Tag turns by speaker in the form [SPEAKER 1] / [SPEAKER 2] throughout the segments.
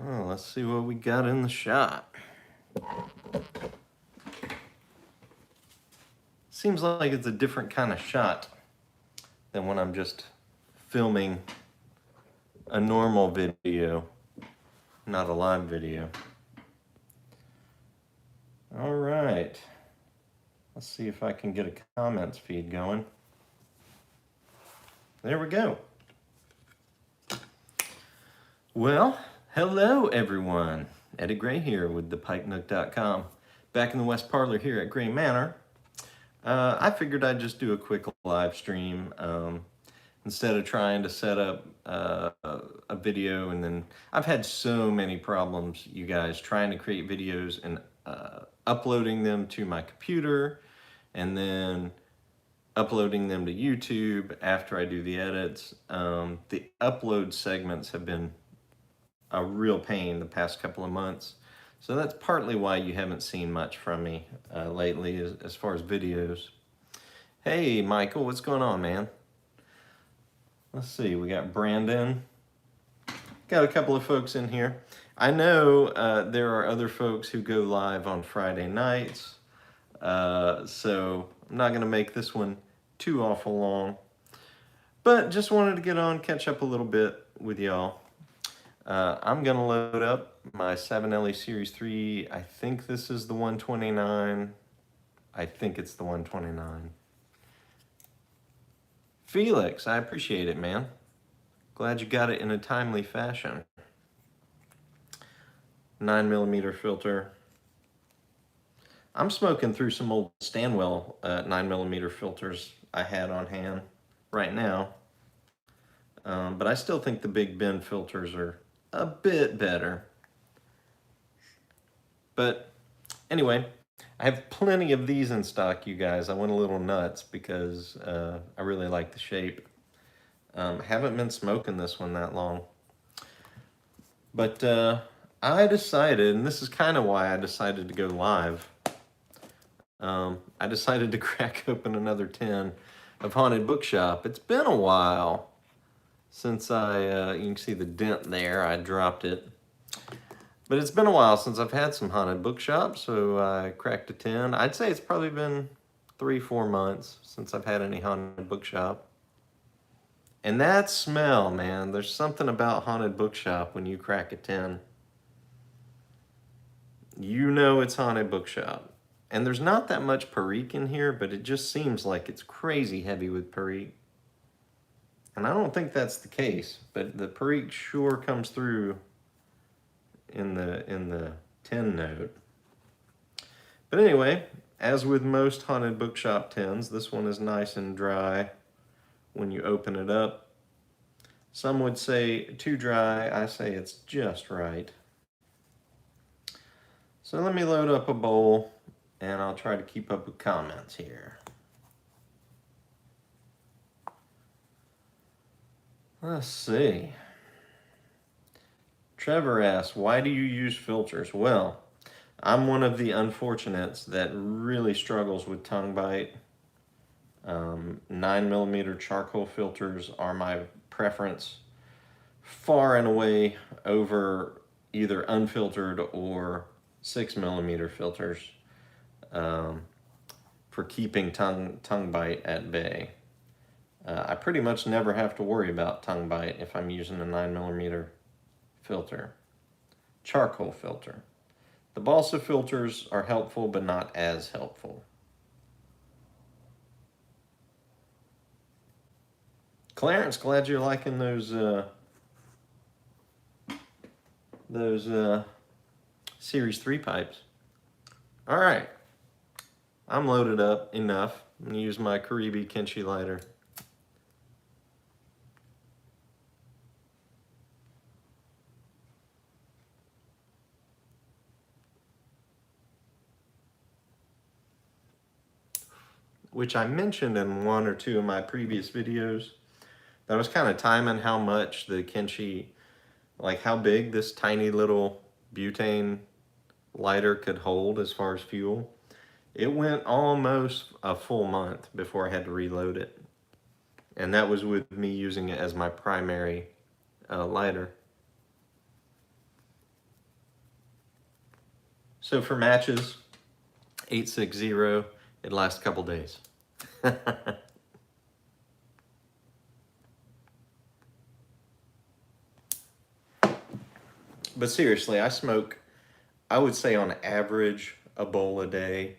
[SPEAKER 1] Oh, let's see what we got in the shot. Seems like it's a different kind of shot than when I'm just filming a normal video, not a live video. All right. Let's see if I can get a comments feed going. There we go. Well, hello everyone. Eddie Gray here with thepikenook.com. Back in the West Parlor here at Gray Manor. I figured I'd just do a quick live stream instead of trying to set up a video, and then I've had so many problems, you guys, trying to create videos and uploading them to my computer and then uploading them to YouTube after I do the edits. The upload segments have been a real pain the past couple of months. So that's partly why you haven't seen much from me lately as far as videos. Hey, Michael, what's going on, man? Let's see, we got Brandon. Got a couple of folks in here. I know there are other folks who go live on Friday nights, so I'm not going to make this one too awful long. But just wanted to get on, catch up a little bit with y'all. I'm going to load up my 7LE Series 3. I think this is the 129. I think it's the 129. Felix, I appreciate it, man. Glad you got it in a timely fashion. 9mm filter. I'm smoking through some old Stanwell 9mm filters I had on hand right now. But I still think the Big Ben filters are a bit better. But anyway, I have plenty of these in stock, you guys. I went a little nuts because I really like the shape. Haven't been smoking this one that long. But I decided, and this is kind of why I decided to go live, I decided to crack open another tin of Haunted Bookshop. It's been a while since you can see the dent there, I dropped it. But it's been a while since I've had some Haunted Bookshop, so I cracked a tin. I'd say it's probably been 3-4 months since I've had any Haunted Bookshop. And that smell, man, there's something about Haunted Bookshop when you crack a tin. You know it's Haunted Bookshop. And there's not that much Perique in here, but it just seems like it's crazy heavy with Perique. And I don't think that's the case, but the Perique sure comes through in the tin note. But anyway, as with most Haunted Bookshop tins, this one is nice and dry when you open it up. Some would say too dry. I say it's just right. So let me load up a bowl and I'll try to keep up with comments here. Let's see. Trevor asks, why do you use filters? Well, I'm one of the unfortunates that really struggles with tongue bite. 9mm charcoal filters are my preference, far and away over either unfiltered or 6mm filters for keeping tongue bite at bay. I pretty much never have to worry about tongue bite if I'm using a 9mm filter, charcoal filter. The balsa filters are helpful, but not as helpful. Clarence, glad you're liking those Series 3 pipes. All right, I'm loaded up enough. I'm gonna use my Karibi Kenshi lighter. Which I mentioned in 1 or 2 of my previous videos. That was kind of timing how much the Kenshi, like how big this tiny little butane lighter could hold as far as fuel. It went almost a full month before I had to reload it. And that was with me using it as my primary lighter. So for matches, 860, it lasts a couple days. But seriously, I smoke, I would say on average, a bowl a day.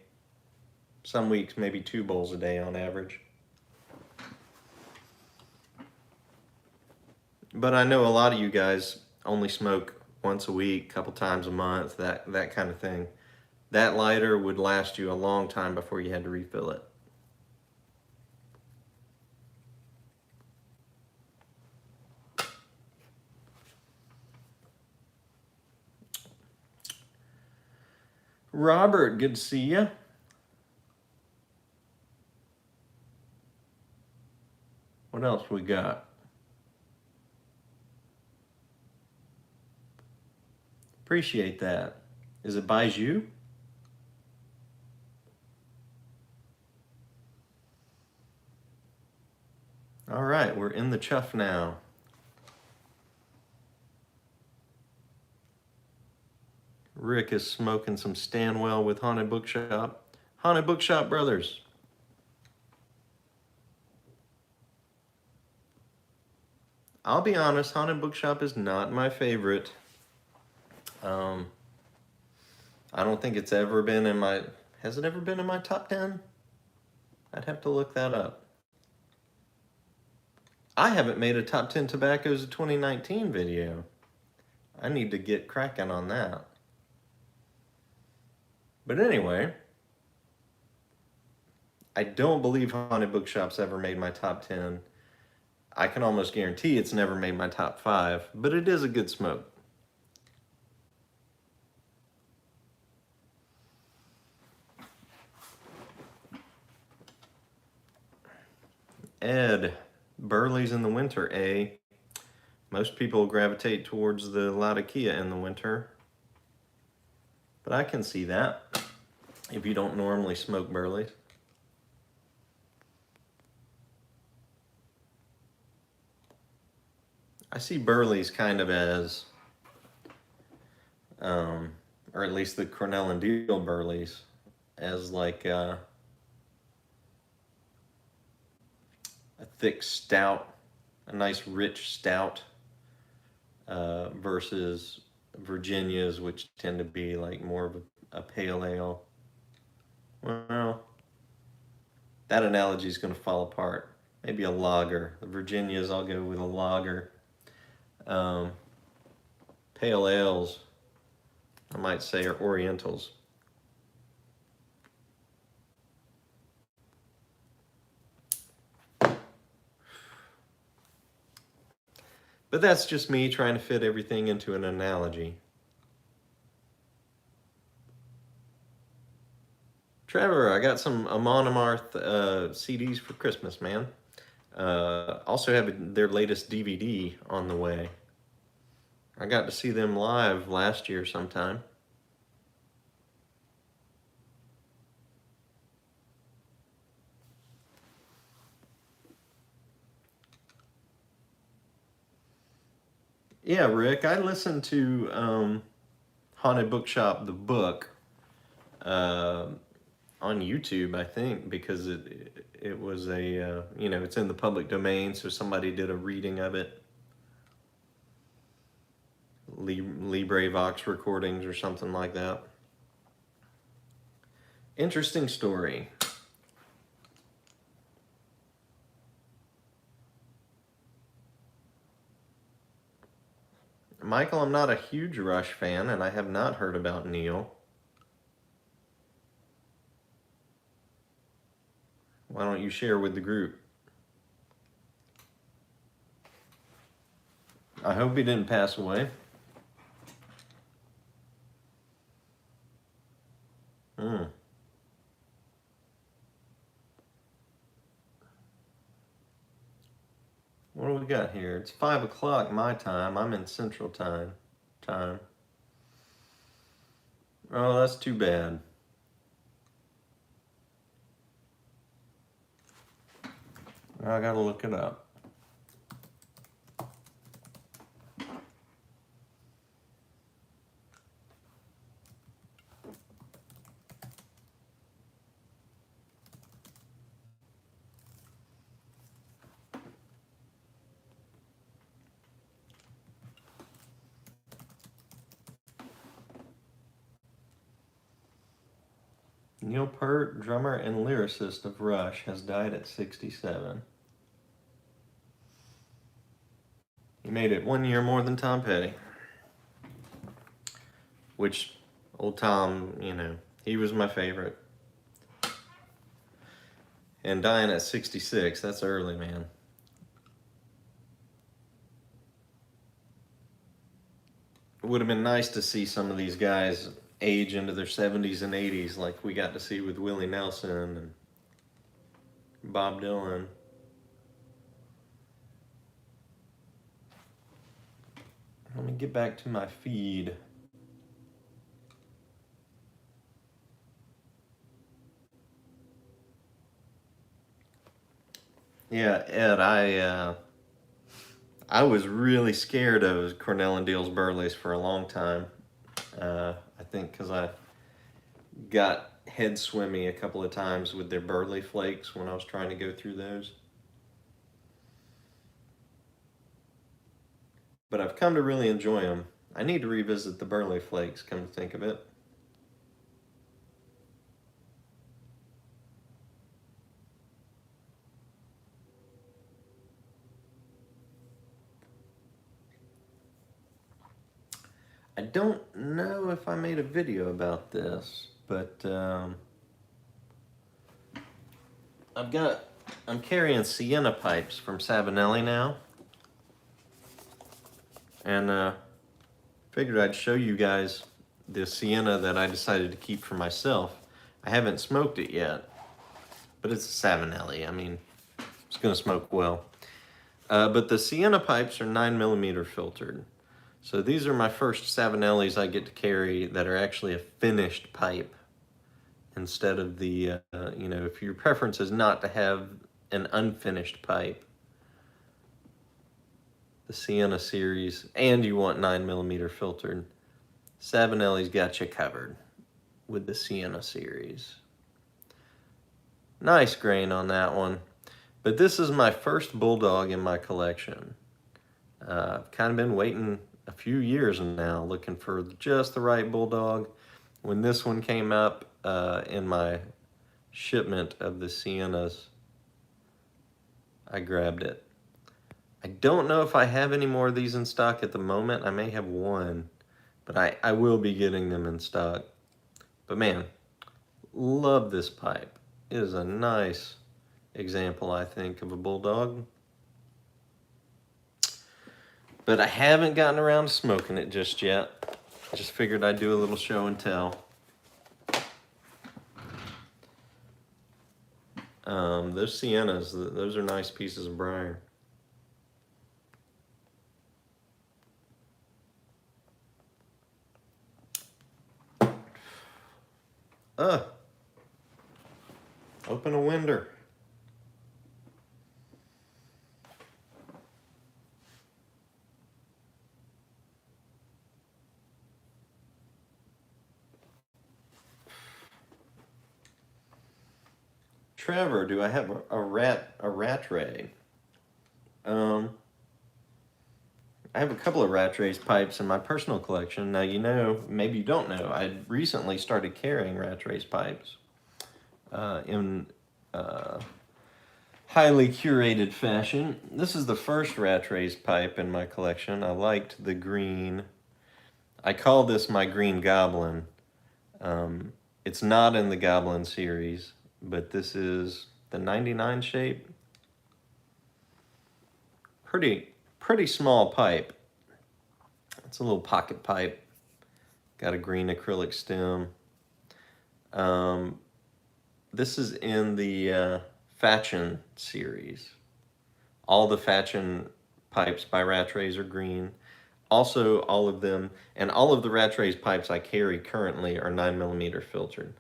[SPEAKER 1] Some weeks, maybe 2 bowls a day on average. But I know a lot of you guys only smoke once a week, couple times a month, that kind of thing. That lighter would last you a long time before you had to refill it. Robert, good to see you. What else we got? Appreciate that. Is it Bijou? All right, we're in the chuff now. Rick is smoking some Stanwell with Haunted Bookshop. Haunted Bookshop Brothers. I'll be honest, Haunted Bookshop is not my favorite. I don't think it's ever been in my... Has it ever been in my top 10? I'd have to look that up. I haven't made a top 10 tobaccos of 2019 video. I need to get cracking on that. But anyway, I don't believe Haunted Bookshop's ever made my top 10. I can almost guarantee it's never made my top 5, but it is a good smoke. Ed, Burley's in the winter, eh? Most people gravitate towards the Latakia in the winter. But I can see that if you don't normally smoke Burley's. I see Burley's kind of as, or at least the Cornell and Deal Burley's, as like a thick stout, a nice rich stout, versus Virginias, which tend to be like more of a pale ale. Well, that analogy is going to fall apart. Maybe a lager. The Virginias, I'll go with a lager. Pale ales, I might say, are Orientals. But that's just me trying to fit everything into an analogy. Trevor, I got some Amon Amarth CDs for Christmas, man. Also have their latest DVD on the way. I got to see them live last year sometime. Yeah, Rick, I listened to Haunted Bookshop, the book, on YouTube, I think, because it was a, you know, it's in the public domain, so somebody did a reading of it. LibreVox recordings or something like that. Interesting story. Michael, I'm not a huge Rush fan, and I have not heard about Neil. Why don't you share with the group? I hope he didn't pass away. What do we got here? It's 5 o'clock my time. I'm in Central Time. Oh, that's too bad. I gotta look it up. Neil Peart, drummer and lyricist of Rush, has died at 67. He made it 1 year more than Tom Petty. Which, old Tom, you know, he was my favorite. And dying at 66, that's early, man. It would have been nice to see some of these guys age into their 70s and 80s like we got to see with Willie Nelson and Bob Dylan. Let me get back to my feed. Yeah, Ed, I was really scared of Cornell and Deal's Burleys for a long time. I think because I got head swimmy a couple of times with their Burley Flakes when I was trying to go through those. But I've come to really enjoy them. I need to revisit the Burley Flakes, come to think of it. I don't know if I made a video about this, but I'm carrying Sienna pipes from Savinelli now, and figured I'd show you guys the Sienna that I decided to keep for myself. I haven't smoked it yet, but it's a Savinelli. I mean, it's gonna smoke well. But the Sienna pipes are 9mm filtered. So these are my first Savinellis I get to carry that are actually a finished pipe instead of the, you know, if your preference is not to have an unfinished pipe, the Sienna series, and you want 9mm filtered, Savinelli's got you covered with the Sienna series. Nice grain on that one. But this is my first Bulldog in my collection. I've kind of been waiting a few years now looking for just the right Bulldog. When this one came up in my shipment of the Siennas, I grabbed it. I don't know if I have any more of these in stock at the moment. I may have one, but I will be getting them in stock. But man, love this pipe. It is a nice example, I think, of a Bulldog. But I haven't gotten around to smoking it just yet. I just figured I'd do a little show and tell. Those Siennas, those are nice pieces of briar. Open a winder. Trevor, do I have a Rattray? I have a couple of Rattray's pipes in my personal collection. Now, you know, maybe you don't know, I recently started carrying Rattray's pipes in highly curated fashion. This is the first Rattray's pipe in my collection. I liked the green. I call this my Green Goblin. It's not in the Goblin series, but this is the 99 shape. Pretty small pipe. It's a little pocket pipe. Got a green acrylic stem. This is in the Fatchin series. All the Fatchin pipes by Rattrays are green. Also, all of them, and all of the Rattray's pipes I carry currently are 9mm filtered.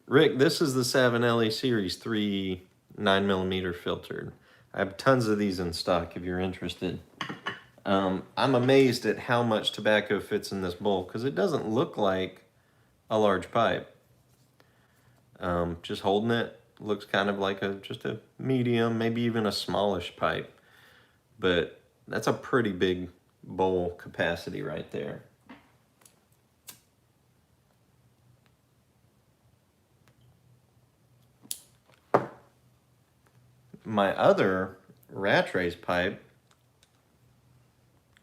[SPEAKER 1] Rick, this is the Savinelli Series 3 9mm filtered. I have tons of these in stock if you're interested. I'm amazed at how much tobacco fits in this bowl because it doesn't look like a large pipe. Just holding it looks kind of like just a medium, maybe even a smallish pipe. But That's a pretty big bowl capacity right there. My other rat race pipe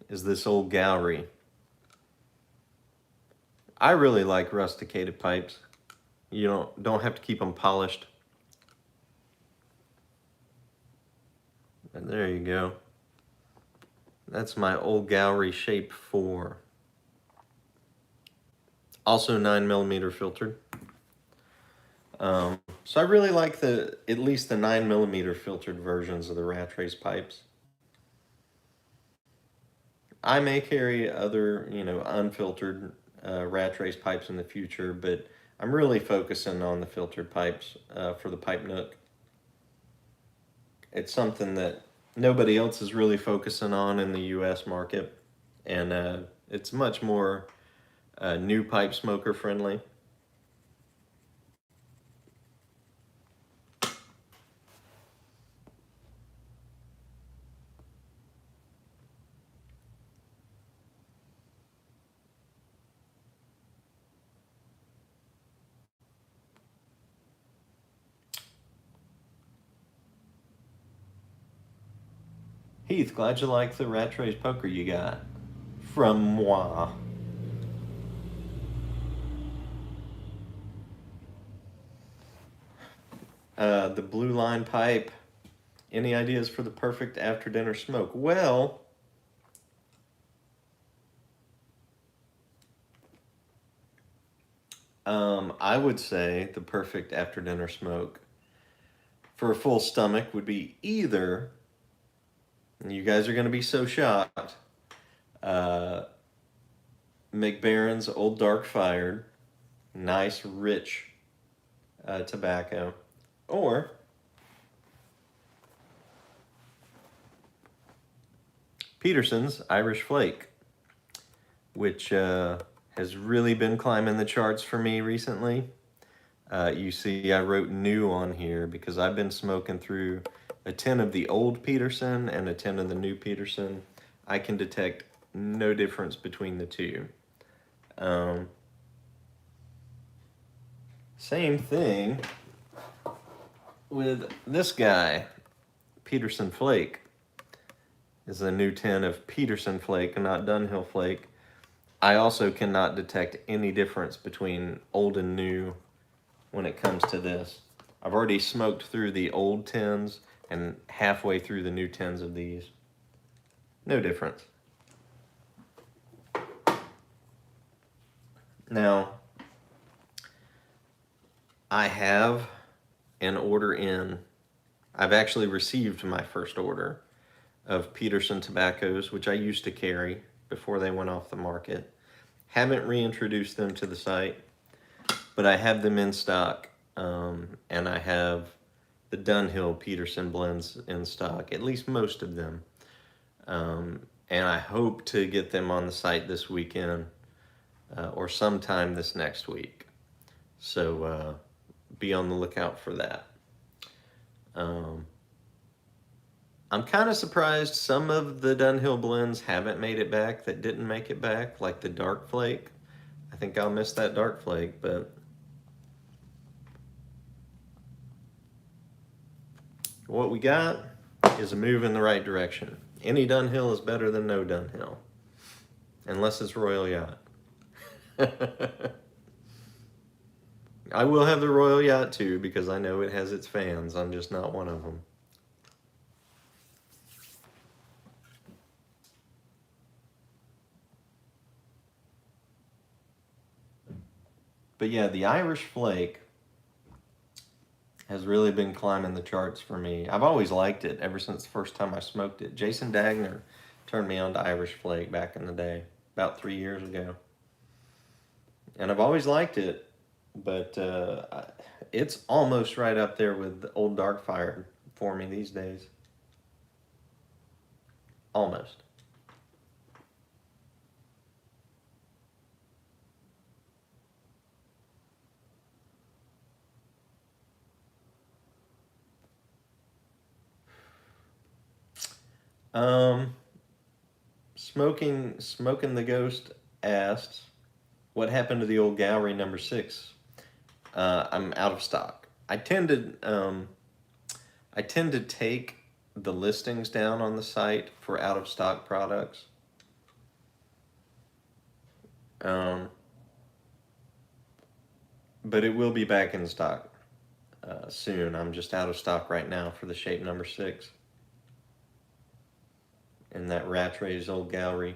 [SPEAKER 1] is this old gallery. I really like rusticated pipes. You don't have to keep them polished. And there you go. That's my old gallery shape 4. Also 9mm filtered. So I really like at least the 9mm filtered versions of the rat race pipes. I may carry other, unfiltered rat race pipes in the future, but I'm really focusing on the filtered pipes for the Pipe Nook. It's something that nobody else is really focusing on in the U.S. market, and it's much more new pipe smoker friendly. Heath, glad you like the rat race poker you got from moi. The blue line pipe. Any ideas for the perfect after dinner smoke? Well, I would say the perfect after dinner smoke for a full stomach would be either, and you guys are going to be so shocked, McBaron's Old Dark Fired, nice rich tobacco, or Peterson's Irish Flake, which has really been climbing the charts for me recently. You see, I wrote new on here because I've been smoking through a 10 of the old Peterson and a 10 of the new Peterson. I can detect no difference between the two. Same thing with this guy, Peterson Flake. This is a new 10 of Peterson Flake and not Dunhill Flake. I also cannot detect any difference between old and new when it comes to this. I've already smoked through the old 10s and halfway through the new 10s of these. No difference. Now, I have an order in. I've actually received my first order of Peterson tobaccos, which I used to carry before they went off the market. Haven't reintroduced them to the site, but I have them in stock, and I have the Dunhill Peterson blends in stock, at least most of them. And I hope to get them on the site this weekend or sometime this next week. So be on the lookout for that. I'm kind of surprised some of the Dunhill blends haven't made it back that didn't make it back, like the Dark Flake. I think I'll miss that Dark Flake, but what we got is a move in the right direction. Any Dunhill is better than no Dunhill, unless it's Royal Yacht. I will have the Royal Yacht too, because I know it has its fans. I'm just not one of them. But yeah, the Irish Flake has really been climbing the charts for me. I've always liked it ever since the first time I smoked it. Jason Dagner turned me on to Irish Flake back in the day, about 3 years ago. And I've always liked it, but it's almost right up there with the Old Dark Fire for me these days. Almost. Smoking the Ghost asked, what happened to the old gallery number 6? I'm out of stock. I tend to take the listings down on the site for out of stock products. But it will be back in stock soon. I'm just out of stock right now for the shape number 6 in that Rattray's old gallery.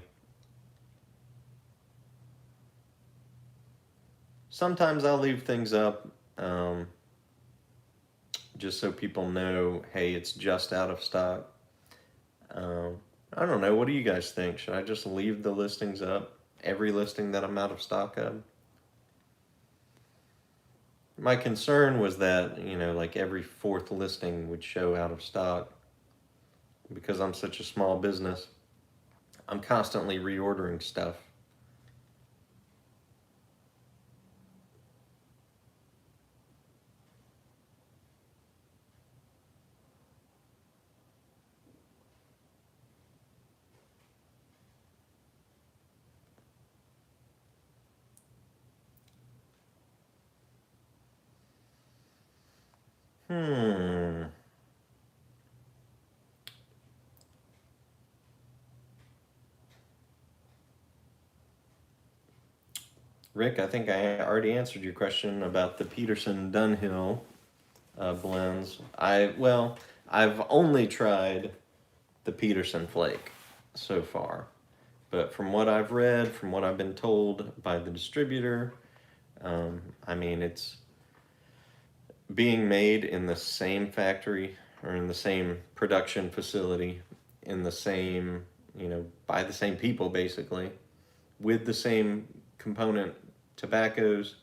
[SPEAKER 1] Sometimes I'll leave things up just so people know, hey, it's just out of stock. I don't know. What do you guys think? Should I just leave the listings up? Every listing that I'm out of stock of? My concern was that, like every 4th listing would show out of stock. Because I'm such a small business, I'm constantly reordering stuff. Rick, I think I already answered your question about the Peterson Dunhill blends. I've only tried the Peterson Flake so far, but from what I've read, from what I've been told by the distributor, it's being made in the same factory or in the same production facility, in the same, by the same people basically, with the same component tobaccos.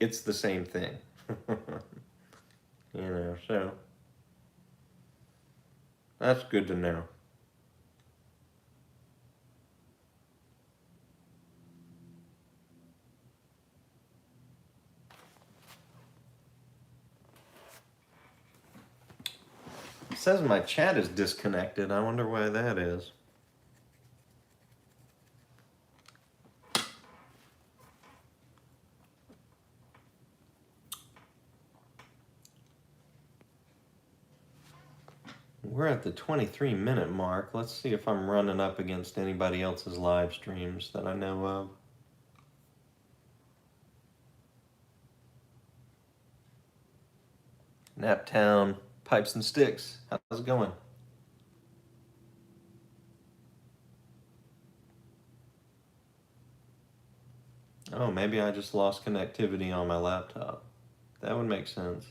[SPEAKER 1] It's the same thing. So that's good to know. It says my chat is disconnected. I wonder why that is. We're at the 23-minute mark. Let's see if I'm running up against anybody else's live streams that I know of. Naptown Pipes and Sticks. How's it going? Oh, maybe I just lost connectivity on my laptop. That would make sense.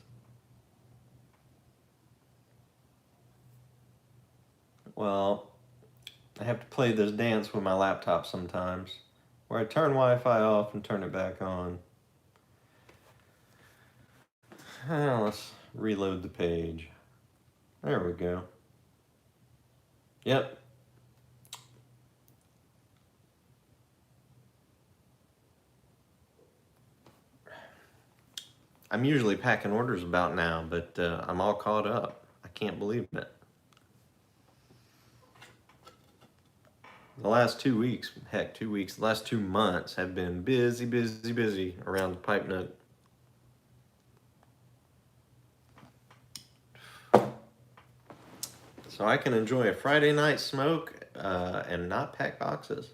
[SPEAKER 1] Well, I have to play this dance with my laptop sometimes, where I turn Wi-Fi off and turn it back on. Let's reload the page. There we go. Yep. I'm usually packing orders about now, but I'm all caught up. I can't believe it. The last 2 weeks, the last 2 months have been busy around the Pipe Nook. So I can enjoy a Friday night smoke and not pack boxes.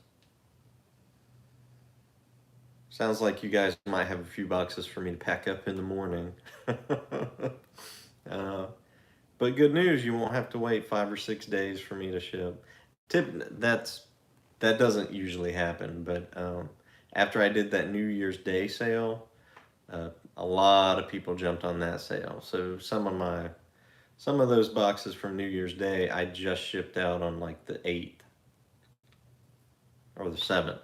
[SPEAKER 1] Sounds like you guys might have a few boxes for me to pack up in the morning. But good news, you won't have to wait 5 or 6 days for me to ship. That doesn't usually happen, but after I did that New Year's Day sale, a lot of people jumped on that sale. So some of those boxes from New Year's Day I just shipped out on like the 8th or the 7th.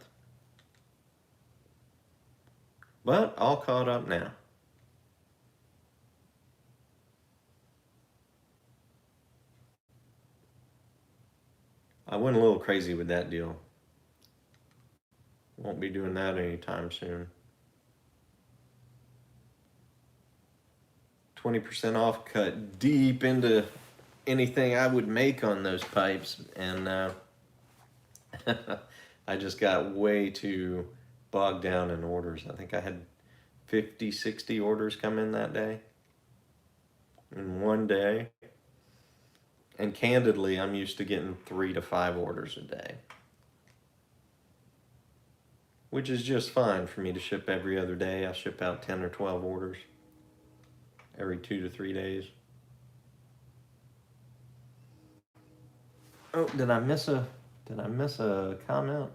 [SPEAKER 1] But all caught up now. I went a little crazy with that deal. Won't be doing that anytime soon. 20% off cut deep into anything I would make on those pipes, and I just got way too bogged down in orders. I think I had 50, 60 orders come in that day, in one day. And candidly, I'm used to getting 3 to 5 orders a day, which is just fine for me to ship every other day. I ship out 10 or 12 orders every 2 to 3 days. Oh, did I miss a comment?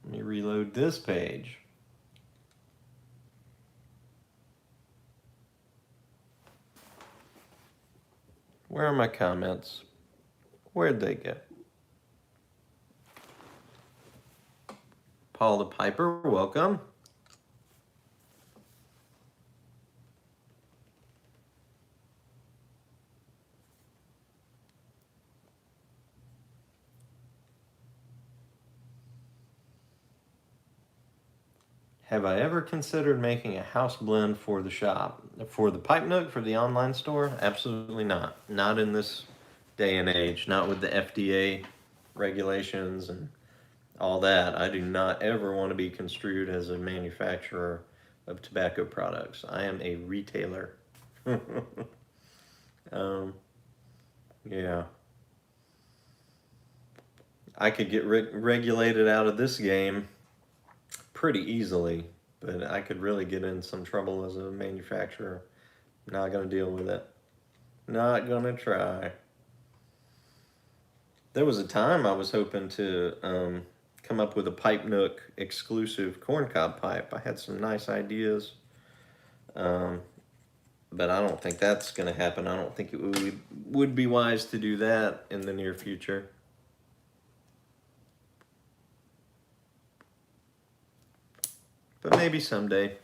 [SPEAKER 1] Let me reload this page. Where are my comments? Where'd they go? Paul the Piper, welcome. Have I ever considered making a house blend for the shop? For the Pipe Nook, for the online store? Absolutely not. Not in this day and age. Not with the FDA regulations and all that. I do not ever want to be construed as a manufacturer of tobacco products. I am a retailer. Yeah. I could get regulated out of this game pretty easily, but I could really get in some trouble as a manufacturer. Not going to deal with it. Not going to try. There was a time I was hoping to come up with a Pipe Nook exclusive corncob pipe. I had some nice ideas, but I don't think that's going to happen. I don't think it would be wise to do that in the near future. But maybe someday.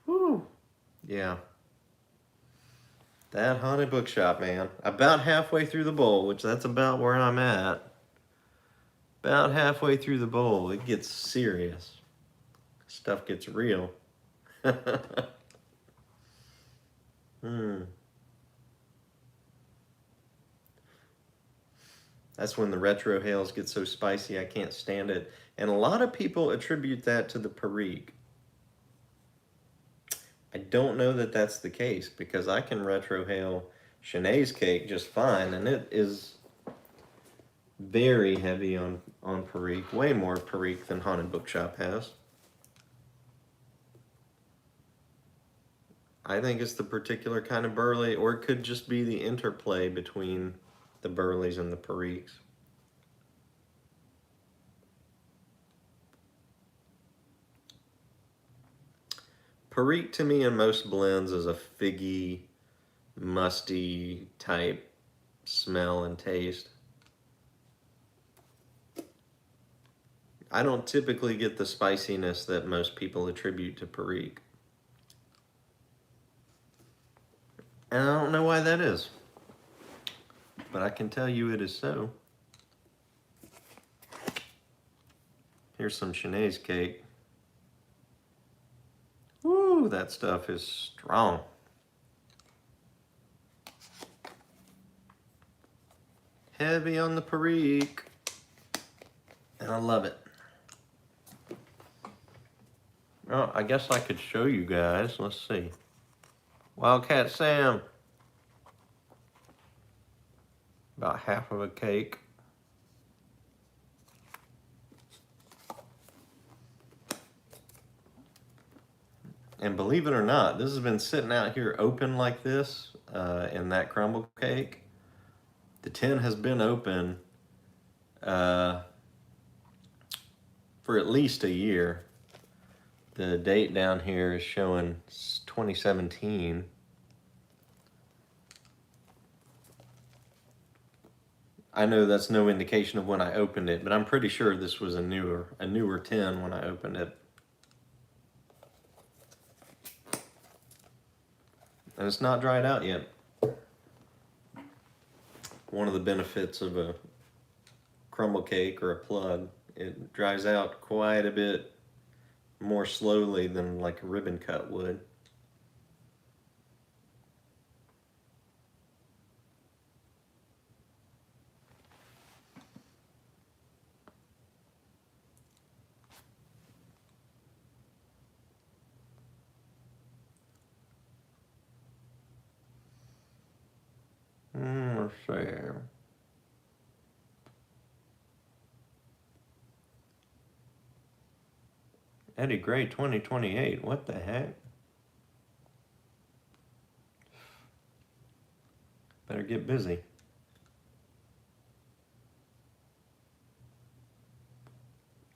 [SPEAKER 1] Whew. Yeah. That haunted bookshop, man. About halfway through the bowl, which that's about where I'm at. About halfway through the bowl, it gets serious. Stuff gets real. That's when the retro hails get so spicy I can't stand it. And a lot of people attribute that to the Perique. I don't know that that's the case because I can retrohale Shanae's cake just fine, and it is very heavy on Perique, way more Perique than Haunted Bookshop has. I think it's the particular kind of burley, or it could just be the interplay between the burleys and the Periques. Perique to me in most blends is a figgy, musty type smell and taste. I don't typically get the spiciness that most people attribute to Perique. And I don't know why that is, but I can tell you it is so. Here's some Shanae's cake. Woo, that stuff is strong. Heavy on the Perique. And I love it. Oh, I guess I could show you guys. Let's see. Wildcat Sam. About half of a cake. And believe it or not, this has been sitting out here open like this in that crumble cake. The tin has been open for at least a year. The date down here is showing 2017. I know that's no indication of when I opened it, but I'm pretty sure this was a newer tin when I opened it. And it's not dried out yet. One of the benefits of a crumble cake or a plug, it dries out quite a bit more slowly than like a ribbon cut would. Let's see. Eddie Gray 2028. What the heck? Better get busy.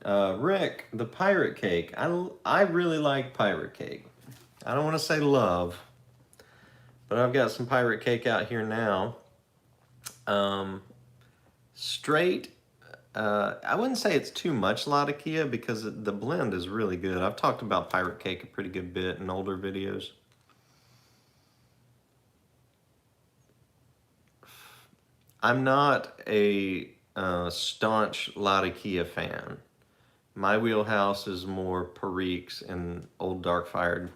[SPEAKER 1] Rick, the pirate cake. I really like pirate cake. I don't want to say love, but I've got some pirate cake out here now. Straight, I wouldn't say it's too much Latakia because the blend is really good. I've talked about pirate cake a pretty good bit in older videos. I'm not a staunch Latakia fan. My wheelhouse is more Periques and old dark-fired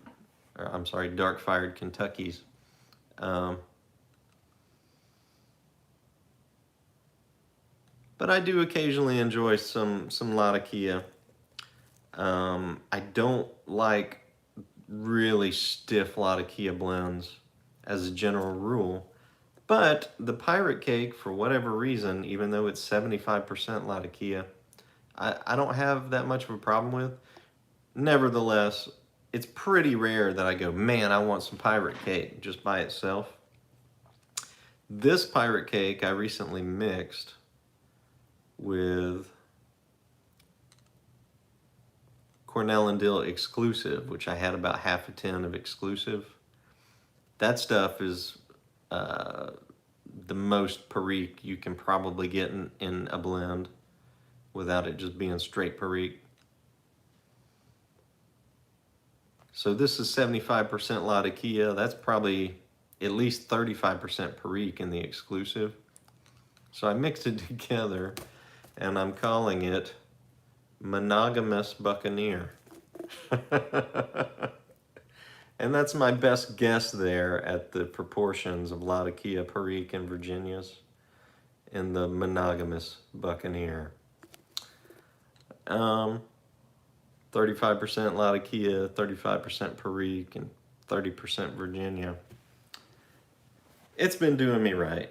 [SPEAKER 1] Kentuckys. But I do occasionally enjoy some Latakia. I don't like really stiff Latakia blends as a general rule. But the pirate cake, for whatever reason, even though it's 75% Latakia, I don't have that much of a problem with. Nevertheless, it's pretty rare that I go, man, I want some pirate cake just by itself. This pirate cake I recently mixed with Cornell and Dill Exclusive, which I had about half a tin of Exclusive. That stuff is the most Perique you can probably get in a blend without it just being straight Perique. So this is 75% Latakia. That's probably at least 35% Perique in the Exclusive. So I mixed it together and I'm calling it Monogamous Buccaneer. And that's my best guess there at the proportions of Latakia, Perique, and Virginias in the Monogamous Buccaneer. 35% Latakia, 35% Perique, and 30% Virginia. It's been doing me right.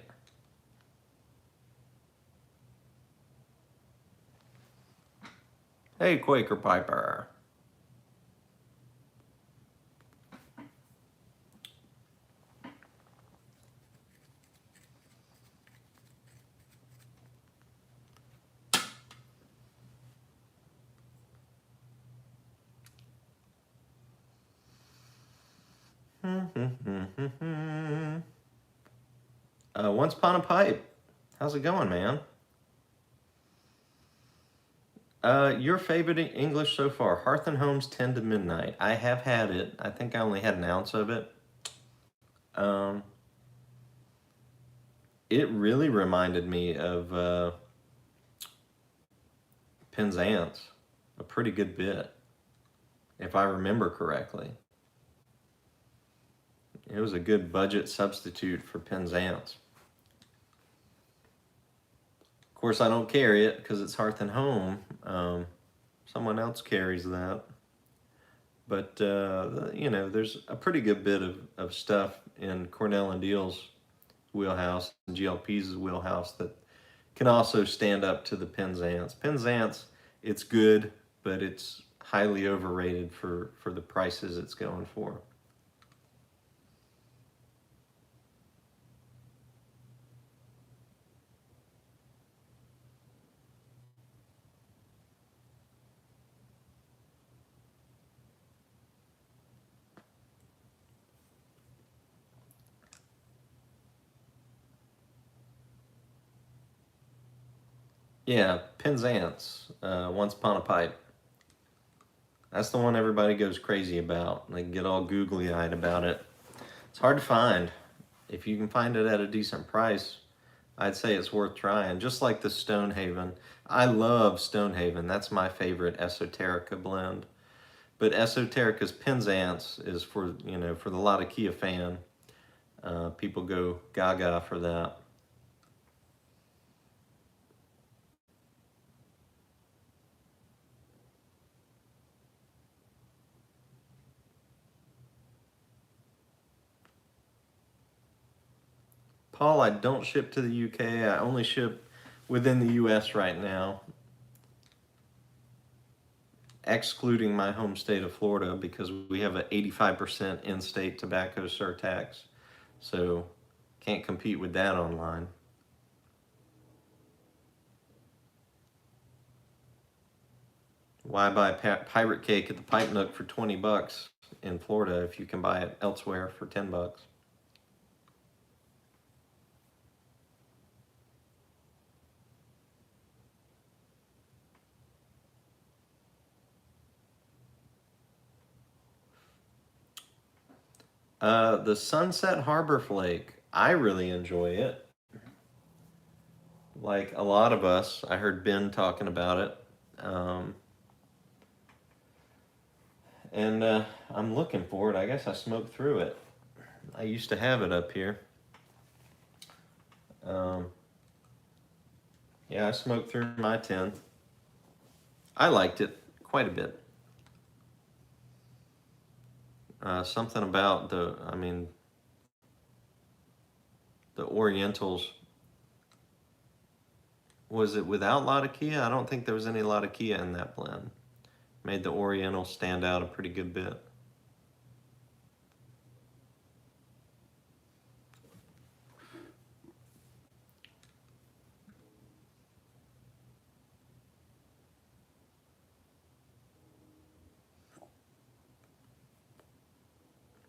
[SPEAKER 1] Hey, Quaker Piper. Once Upon a Pipe. How's it going, man? Your favorite English so far? Hearth and Home's 10 to Midnight. I have had it. I think I only had an ounce of it. It really reminded me of Penzance a pretty good bit, if I remember correctly. It was a good budget substitute for Penzance. Of course, I don't carry it because it's Hearth and Home. Someone else carries that. But, you know, there's a pretty good bit of stuff in Cornell and Deal's wheelhouse and GLP's wheelhouse that can also stand up to the Penzance. Penzance, it's good, but it's highly overrated for the prices it's going for. Yeah, Penzance, Once Upon a Pipe. That's the one everybody goes crazy about. They get all googly-eyed about it. It's hard to find. If you can find it at a decent price, I'd say it's worth trying. Just like the Stonehaven. I love Stonehaven. That's my favorite Esoterica blend. But Esoterica's Penzance is for, for the Latakia fan. People go gaga for that. Paul, I don't ship to the UK. I only ship within the US right now, excluding my home state of Florida because we have an 85% in-state tobacco surtax. So can't compete with that online. Why buy pirate cake at the Pipe Nook for 20 bucks in Florida if you can buy it elsewhere for 10 bucks? The Sunset Harbor Flake, I really enjoy it. Like a lot of us, I heard Ben talking about it. And I'm looking for it. I guess I smoked through it. I used to have it up here. Um, yeah, I smoked through my 10. I liked it quite a bit. Something about the Orientals. Was it without Latakia? I don't think there was any Latakia in that blend. Made the Oriental stand out a pretty good bit.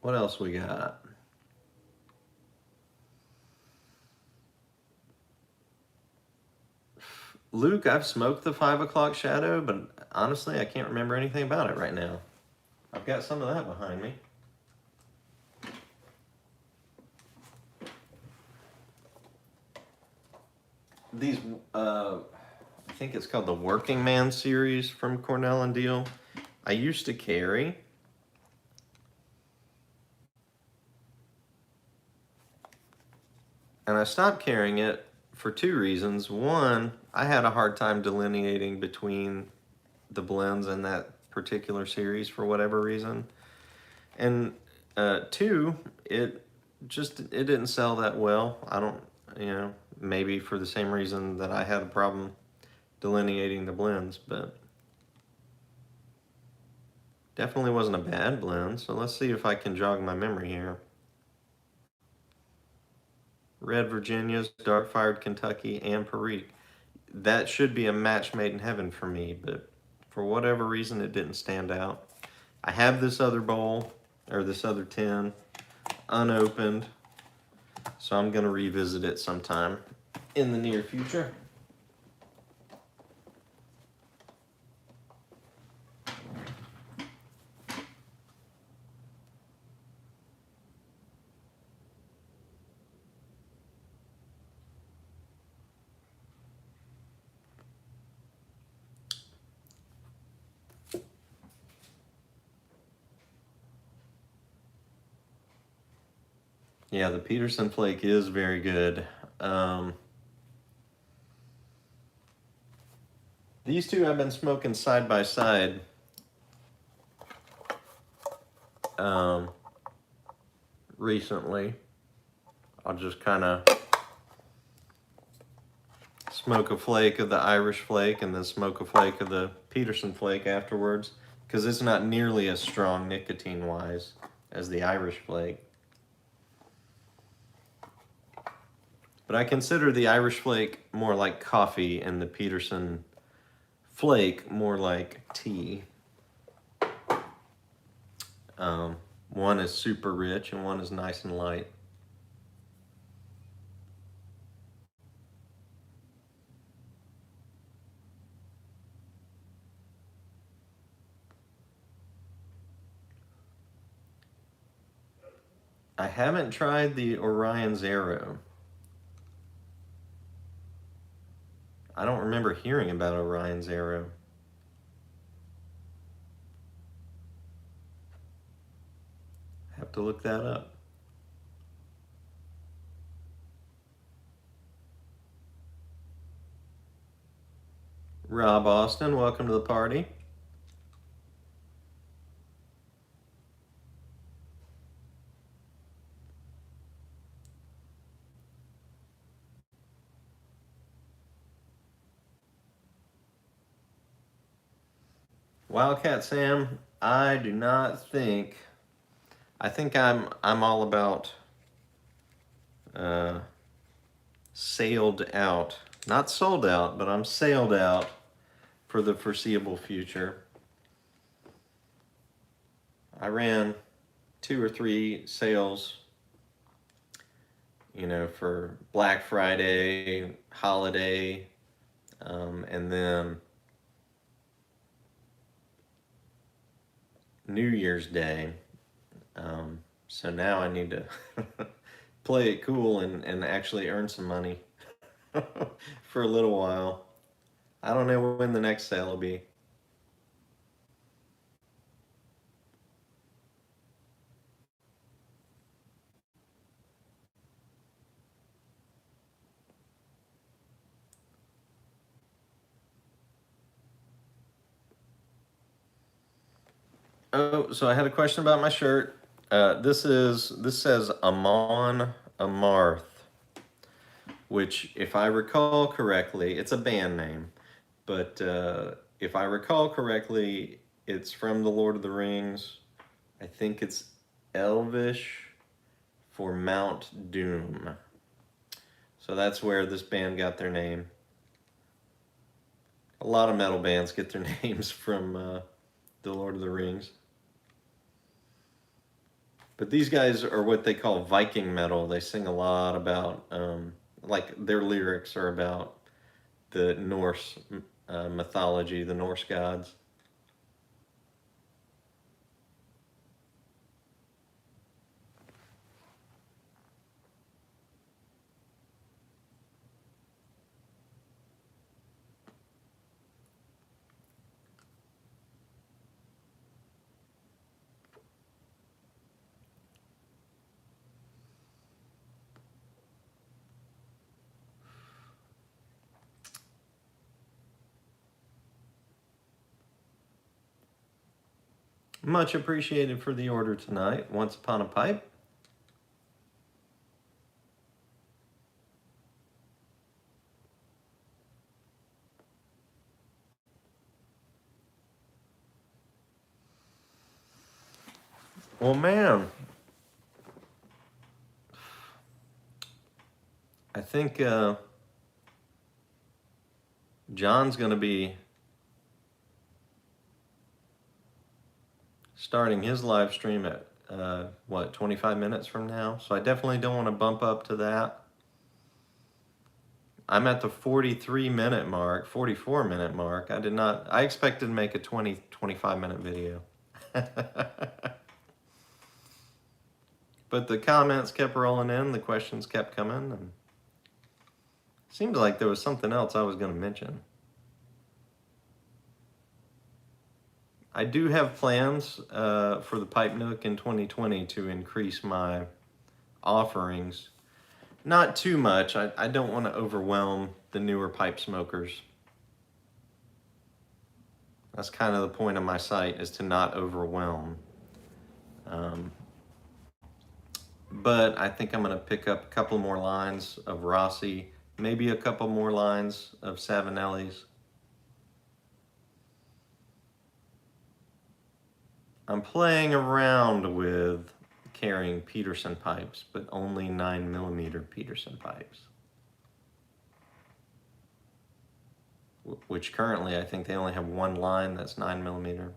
[SPEAKER 1] What else we got? Luke, I've smoked the 5 o'clock shadow, but honestly, I can't remember anything about it right now. I've got some of that behind me. These, I think it's called the Working Man series from Cornell and Deal. I used to carry. And I stopped carrying it for two reasons. One, I had a hard time delineating between the blends in that particular series for whatever reason. And two, it didn't sell that well. I don't, maybe for the same reason that I had a problem delineating the blends, but definitely wasn't a bad blend. So let's see if I can jog my memory here. Red Virginia's, Dark Fired Kentucky, and Perique. That should be a match made in heaven for me, but for whatever reason it didn't stand out. I have this other bowl, or this other tin, unopened, so I'm going to revisit it sometime in the near future. Yeah, the Peterson Flake is very good. These two I've been smoking side by side. Recently. I'll just kind of smoke a flake of the Irish Flake and then smoke a flake of the Peterson Flake afterwards, because it's not nearly as strong nicotine-wise as the Irish Flake. But I consider the Irish Flake more like coffee and the Peterson Flake more like tea. One is super rich and one is nice and light. I haven't tried the Orion's Arrow. I don't remember hearing about Orion's Arrow. Have to look that up. Rob Austin, welcome to the party. Wildcat Sam, I do not think. I think I'm all about sailed out. Not sold out, but I'm sailed out for the foreseeable future. I ran 2 or 3 sales, you know, for Black Friday, holiday, and then New Year's Day. So now I need to play it cool and actually earn some money for a little while. I don't know when the next sale will be. Oh, so I had a question about my shirt. This says Amon Amarth, which, if I recall correctly, it's a band name, but if I recall correctly, it's from the Lord of the Rings. I think it's Elvish for Mount Doom. So that's where this band got their name. A lot of metal bands get their names from the Lord of the Rings. But these guys are what they call Viking metal. They sing a lot about, like, their lyrics are about the Norse mythology, the Norse gods. Much appreciated for the order tonight. Once Upon a Pipe. Well, man, I think John's going to be starting his live stream at, 25 minutes from now? So I definitely don't want to bump up to that. I'm at the 43-minute mark, 44-minute mark. I expected to make a 25-minute video. But the comments kept rolling in, the questions kept coming, and it seemed like there was something else I was going to mention. I do have plans for the Pipe Nook in 2020 to increase my offerings. Not too much. I don't want to overwhelm the newer pipe smokers. That's kind of the point of my site, is to not overwhelm. But I think I'm going to pick up a couple more lines of Rossi, maybe a couple more lines of Savinelli's. I'm playing around with carrying Peterson pipes, but only 9mm Peterson pipes. Which currently I think they only have one line that's 9mm.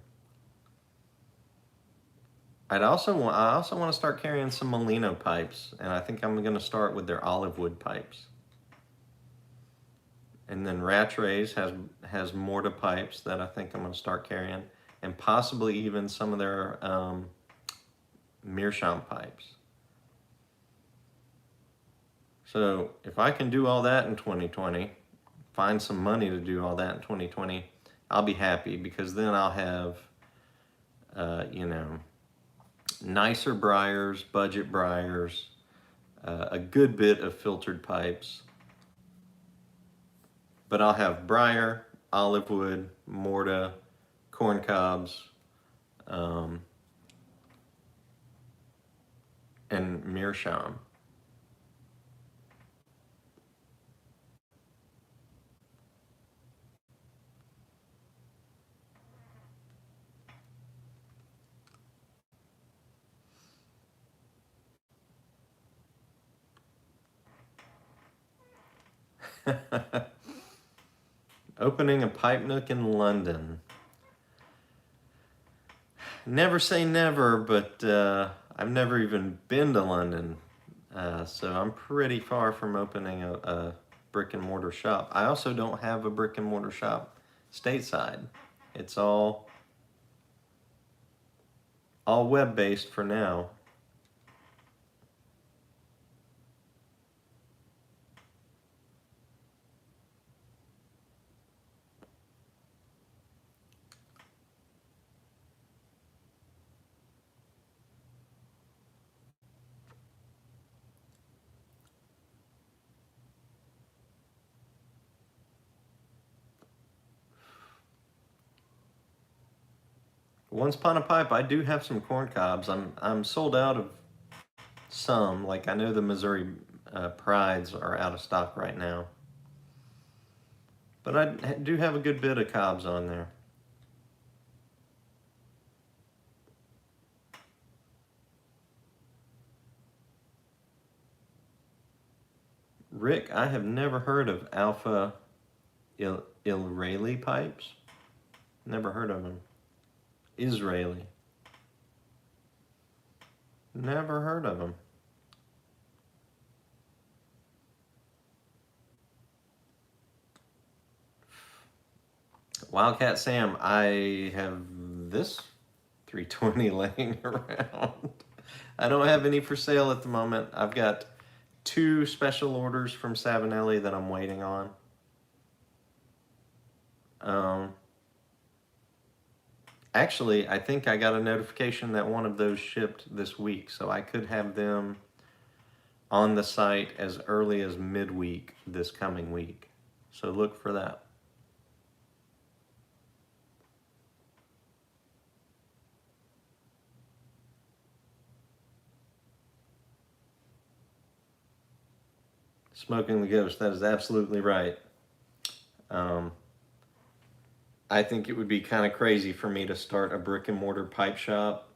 [SPEAKER 1] I also want to start carrying some Molino pipes, and I think I'm going to start with their olive wood pipes. And then Rattray's has Morta pipes that I think I'm going to start carrying, and possibly even some of their Meerschaum pipes. So if I can do all that in 2020, find some money to do all that in 2020, I'll be happy, because then I'll have, you know, nicer briars, budget briars, a good bit of filtered pipes. But I'll have briar, olive wood, morta, corn cobs, and meerschaum. Opening a pipe nook in London. Never say never, but I've never even been to London. So I'm pretty far from opening a brick and mortar shop. I also don't have a brick and mortar shop stateside. It's all web-based for now. Once upon a pipe, I do have some corn cobs. I'm sold out of some. Like, I know the Missouri Prides are out of stock right now, but I do have a good bit of cobs on there. Rick, I have never heard of Alpha Israeli pipes. Never heard of them. Israeli. Never heard of them. Wildcat Sam, I have this 320 laying around. I don't have any for sale at the moment. I've got 2 special orders from Savinelli that I'm waiting on. Actually, I think I got a notification that one of those shipped this week, so I could have them on the site as early as midweek this coming week. So look for that. Smoking the Ghost, that is absolutely right. I think it would be kind of crazy for me to start a brick and mortar pipe shop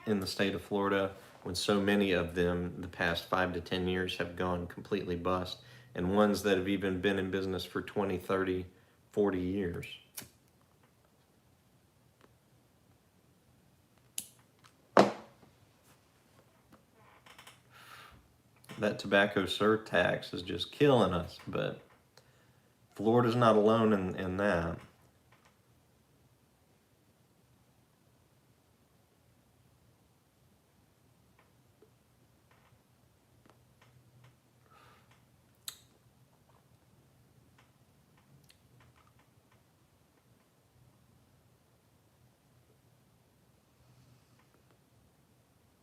[SPEAKER 1] in the state of Florida when so many of them the past 5 to 10 years have gone completely bust, and ones that have even been in business for 20, 30, 40 years. That tobacco surtax is just killing us, but Florida's not alone in that.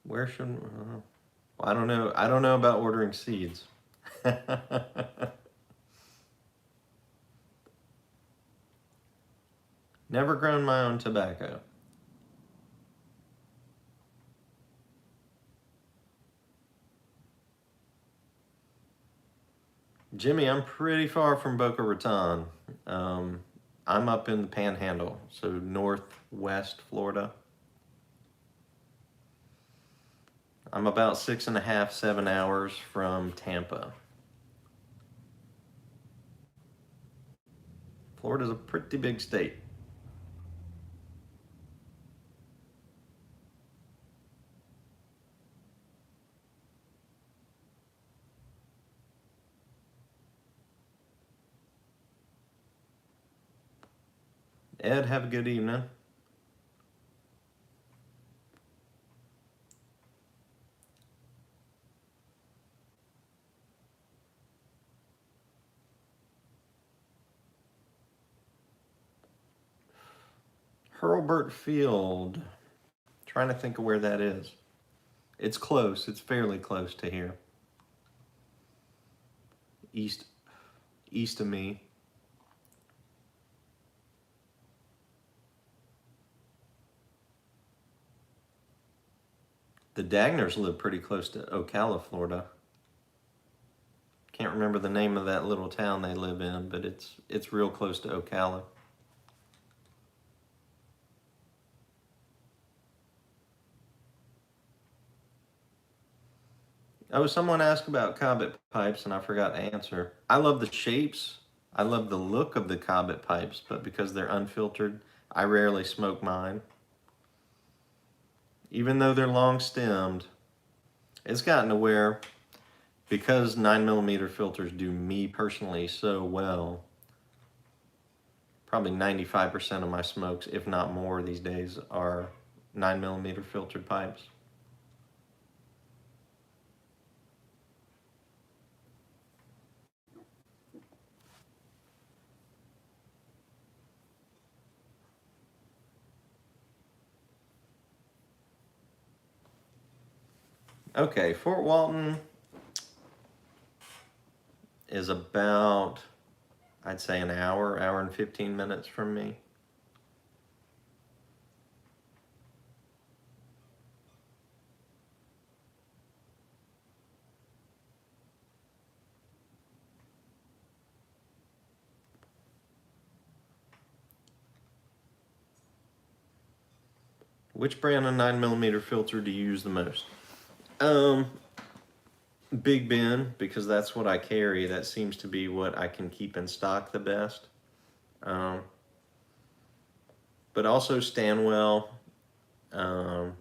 [SPEAKER 1] Where should well, I don't know. I don't know about ordering seeds. Never grown my own tobacco. Jimmy, I'm pretty far from Boca Raton. I'm up in the Panhandle, so northwest Florida. I'm about 6.5, 7 hours from Tampa. Florida's a pretty big state. Ed, have a good evening. Hurlburt Field. Trying to think of where that is. It's close. It's fairly close to here. East of me. The Dagners live pretty close to Ocala, Florida. Can't remember the name of that little town they live in, but it's real close to Ocala. Oh, someone asked about Cobbett pipes, and I forgot to answer. I love the shapes. I love the look of the Cobbett pipes, but because they're unfiltered, I rarely smoke mine. Even though they're long-stemmed, it's gotten to where, because 9mm filters do me personally so well, probably 95% of my smokes, if not more these days, are 9mm filtered pipes. Okay, Fort Walton is about, I'd say, an hour and 15 minutes from me. Which brand of 9mm filter do you use the most? Big Ben, because that's what I carry. That seems to be what I can keep in stock the best. But also Stanwell. I'm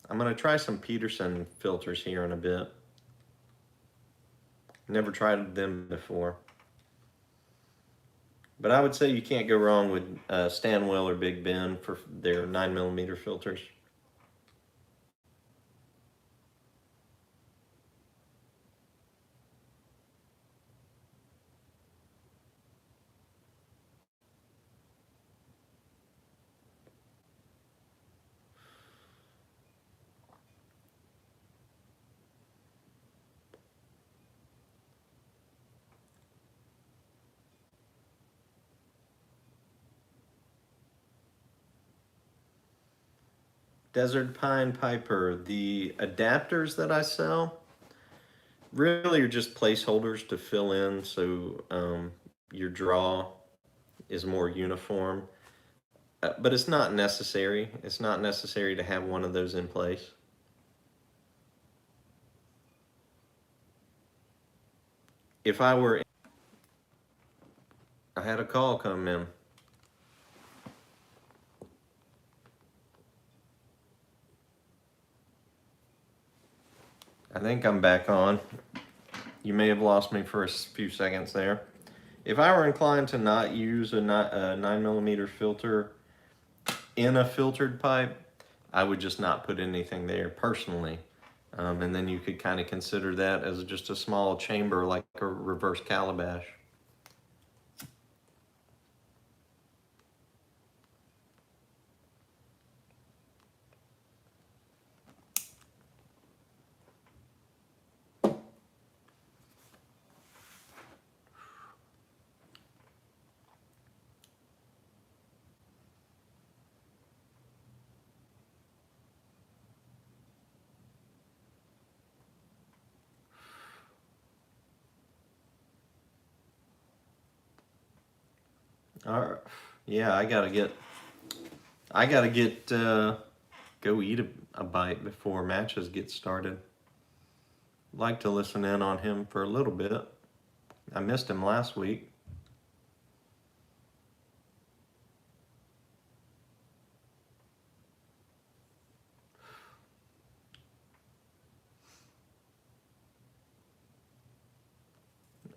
[SPEAKER 1] going to try some Peterson filters here in a bit. Never tried them before. But I would say you can't go wrong with Stanwell or Big Ben for their 9mm filters. Desert Pine Piper. The adapters that I sell really are just placeholders to fill in so your draw is more uniform. But it's not necessary. It's not necessary to have one of those in place. If I were... I had a call come in. I think I'm back on. You may have lost me for a few seconds there. If I were inclined to not use a 9mm filter in a filtered pipe, I would just not put anything there personally. And then you could kind of consider that as just a small chamber, like a reverse calabash. All right. Yeah, I gotta get go eat a bite before matches get started. Like to listen in on him for a little bit. I missed him last week.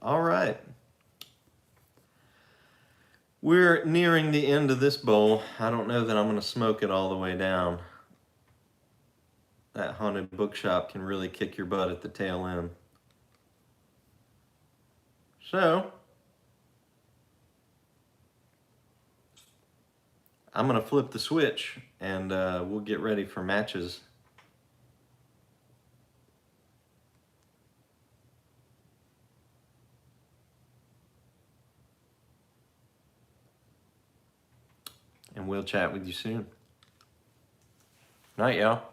[SPEAKER 1] All right. We're nearing the end of this bowl. I don't know that I'm going to smoke it all the way down. That haunted bookshop can really kick your butt at the tail end. So, I'm going to flip the switch and we'll get ready for matches. And we'll chat with you soon. Night, y'all.